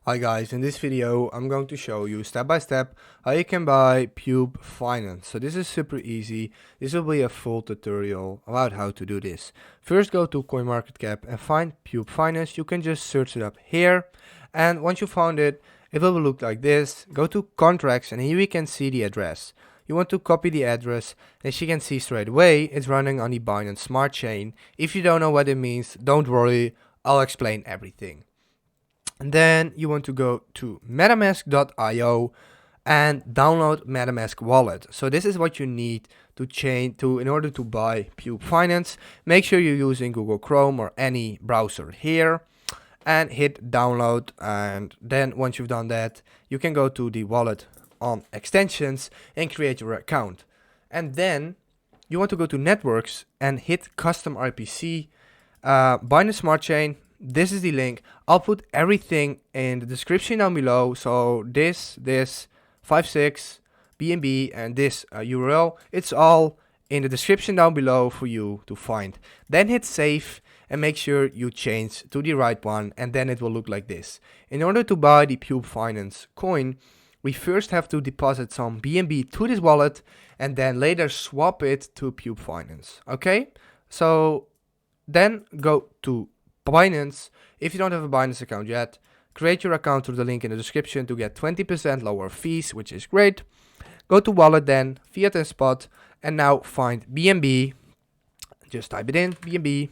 Hi guys, in this video I'm going to show you step by step how you can buy Pube Finance. So this is super easy. This will be a full tutorial about how to do this. First go to CoinMarketCap and find Pube Finance. You can just search it up here, and once you found it, it will look like this. Go to contracts and here we can see the address. You want to copy the address. As you can see straight away, it's running on the Binance Smart Chain. If you don't know what it means, don't worry, I'll explain everything. And then you want to go to metamask.io and download Metamask Wallet. So this is what you need to in order to buy Pube Finance. Make sure you're using Google Chrome or any browser here and hit download. And then once you've done that, you can go to the wallet on extensions and create your account. And then you want to go to networks and hit custom RPC, Binance Smart Chain. This is the link. I'll put everything in the description down below. So this 56 BNB and this URL, it's all in the description down below for you to find. Then hit save and make sure you change to the right one, and then it will look like this. In order to buy the Pube Finance coin, we first have to deposit some BNB to this wallet and then later swap it to Pube Finance. Okay, so then go to Binance. If you don't have a Binance account yet, create your account through the link in the description to get 20% lower fees, which is great. Go to wallet then, fiat and spot, and now find BNB. Just type it in, BNB.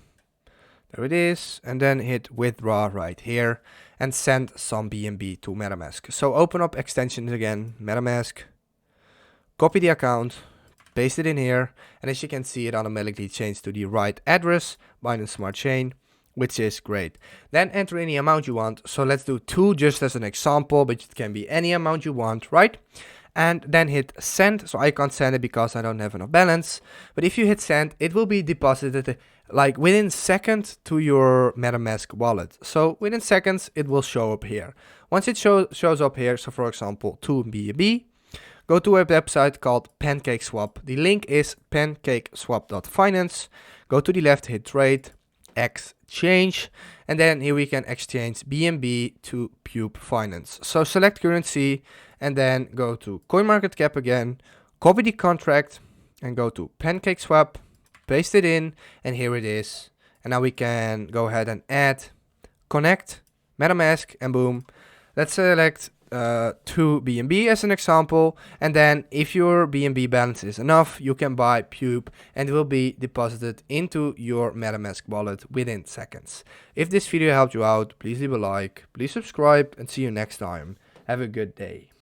There it is, and then hit withdraw right here and send some BNB to Metamask. So open up extensions again, Metamask, copy the account, paste it in here, and as you can see, it automatically changed to the right address, Binance Smart Chain, which is great. Then enter any amount you want. So let's do 2 just as an example, but it can be any amount you want, right? And then hit send. So I can't send it because I don't have enough balance. But if you hit send, it will be deposited like within seconds to your MetaMask wallet. So within seconds, it will show up here. Once it shows up here, so for example, 2 BNB, go to a website called PancakeSwap. The link is pancakeswap.finance. Go to the left, hit trade, exchange, and then here we can exchange BNB to Pube Finance. So select currency and then go to CoinMarketCap again, copy the contract and go to PancakeSwap, paste it in, and here it is. And now we can go ahead and add, connect, MetaMask, and boom. Let's select 2 BNB as an example, and then if your BNB balance is enough, you can buy Pube and it will be deposited into your MetaMask wallet within seconds. If this video helped you out, please leave a like, please subscribe, and see you next time. Have a good day.